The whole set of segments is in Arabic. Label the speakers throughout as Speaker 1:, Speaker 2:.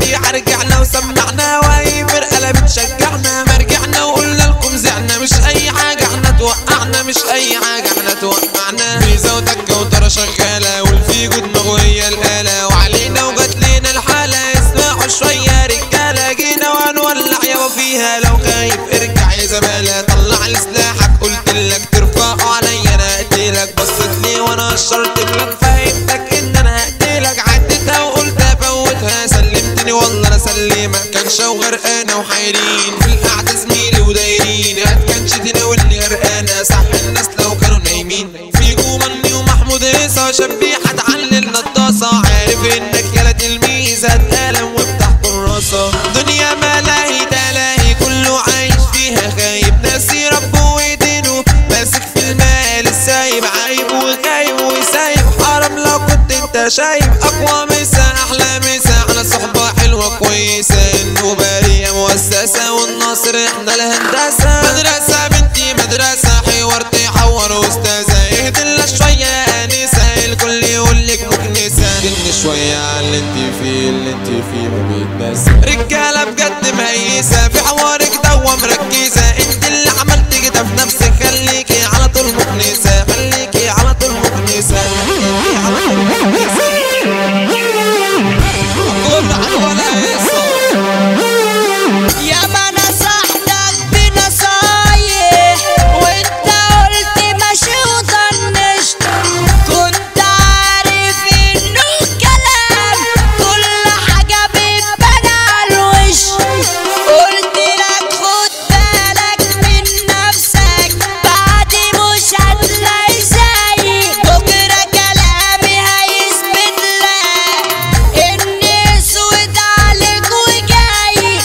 Speaker 1: السريعة رجعنا وسمعنا، وأي فرقة لا بتشجعنا ما رجعنا وقلنا لكم زعنا. مش أي حاجة احنا توقعنا، مش أي حاجة احنا توقعنا. ميزة وتكة وطرة شغالة والفيجو دماغه هي الآلة، وعلينا وجات لينا الحالة. اسمعوا شوية رجالة جينا وهنولع يابا فيها. لو خايف ارجع يا زمالة، طلع لي سلاحك قلتلك ترفعه عليا انا هقتلك. بصيت لي وانا اشرت لك فهمتك ان انا هقتلك. عديتها وقلت افوتها، سلمتني والله انا سلمك. كنشة وغرقانة وحيرين في القعدة زميلي ودايرين. هتكنشتني واللي غرقانة صح الناس لو كانوا نايمين. فيجو مني ومحمود هيصة شبيحة تعلل نضاصة. عارف انك يالا تلميذ هتقلم وافتح كراسة. دنيا ملاهي تلاهي كله عايش فيها خايب، ناسي ربه ودينه ماسك في المال السايب. عايب وخايب وسايب حرام لو كنت انت شايب. اقوى مسا احلى مسا على صحبة حلوة كويسة. النوبارية مؤسسة والناصر احنا الهندسة. مدرسة بنتي مدرسة حوار تحور استاذة. اهدلها شوية يا انسة الكل يقولك مكنسة. كن شوية على اللي انت فيه، اللي انت فيه ما بيتنسى. رجالة بجد مهيسة في حوارك دوا مركزة. انت اللي عملت كده في نفسك، خليكي على طول مكنسة. خليكي على طول مكنسة. خليكي على طول مكنسة. كل عوالة هيصة
Speaker 2: يا ما نصحتك بنصايح وانت قلت ماشي وطنشت. كنت عارف انه كلام كل حاجة بتبان على الوش. قلت لك خد بالك من نفسك بعدي مش هتلاقي زيي. بكرة كلامي هيثبت لك اني اسود عليك وجاي.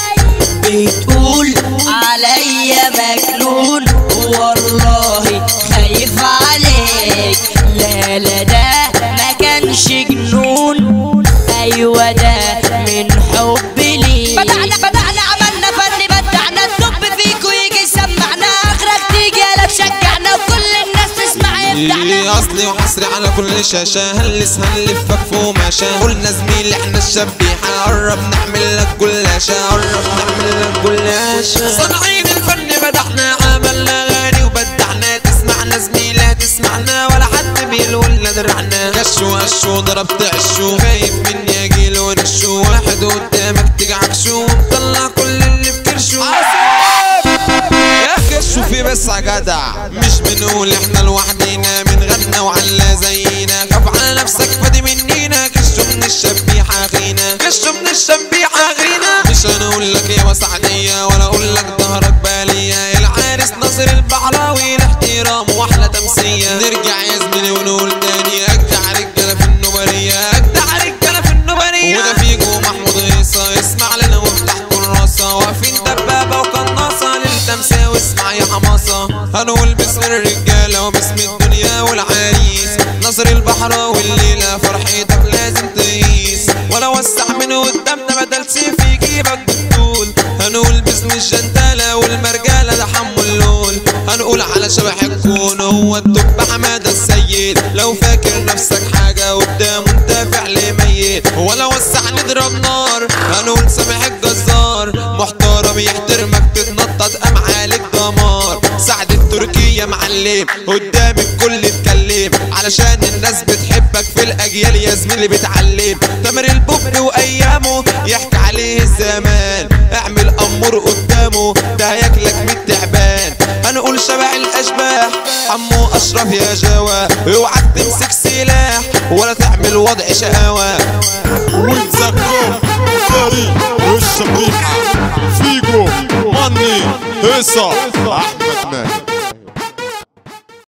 Speaker 2: بتقول عليا مجنون والله خايف عليك. لا لا ده ما كانش جنون، ايوه ده من حب ليك. بدعنا عملنا فن بدعنا الطب فيك ويجي يسمعنا. اخرك تيجي يلا تشجعنا وكل الناس تسمع يفتحنا.
Speaker 1: اصلي وحصري على كل شاشة. هنلفك فوق ماشا. قلنا زميلي احنا الشبيحة قرب نعمل لك جلاشة. قرب نعمل لك جلاشة. صانعين الفن بدحنا عملنا اغاني وبدعنا. تسمعنا زميلي هتسمعنا ولا حد بيلولنا درعنا. غشو غشو ضربت عشو خايف مني اجيل ونشو. واحد قدامك تجعكشو ومطلع كل اللي في كرشو. يا اخي شوفي بس عجدع مش بنقول احنا لوحدينا. بنغنى وعلى زينا. خاف على نفسك فادي منينا. كشوا من الشبيحة اخينا. كشوا من الشبيحة اخينا. مش انا اقول لك يا سعدية ولا اقول لك ظهرك بالية. العارس ناصر البحراوي الاحترام واحلى تمسية. نرجع يا زميلي ونقول تاني اجدع رجالة في النوبارية. اجدع رجالة في النوبارية. وده فيجو محمود هيصة اسمع لنا وافتح كراسة. واقفين دبابة وقناصة للتمسية واسمع يا حماصة. هنقول باسم الرجالة وباسم الدنيا والعريس. ناصر البحراوي الليلة فرحتك لازم تقيس. ولا وسع من قدامنا بدل سيف يجيبك بالطول. هنقول باسم الجندالة والمرجالة ده حمو اللول. هنقول على شبح الكون هو الدب حمادة السيد. لو فاكر نفسك حاجة قدامه انت فعل ميت. ولا وسع نضرب نار. هنقول سامح الجزار محترم يحترمك تتنطط قام عليك دمار. سعد التركية معلم قدام الكل اتكلم. علشان الناس بتحبك في الاجيال يا زميلي بتعلم. تامر البوب وايامه يحكي عليه الزمان. اعمل امور قدامه ده هياكلك من التعبان. هنقول شبح الاشباح حمو اشرف يا جوا. اوعك تمسك سلاح ولا تعمل وضع شقاوة.
Speaker 3: وتذكر فريق الشبيحة فيجو مني هيصة.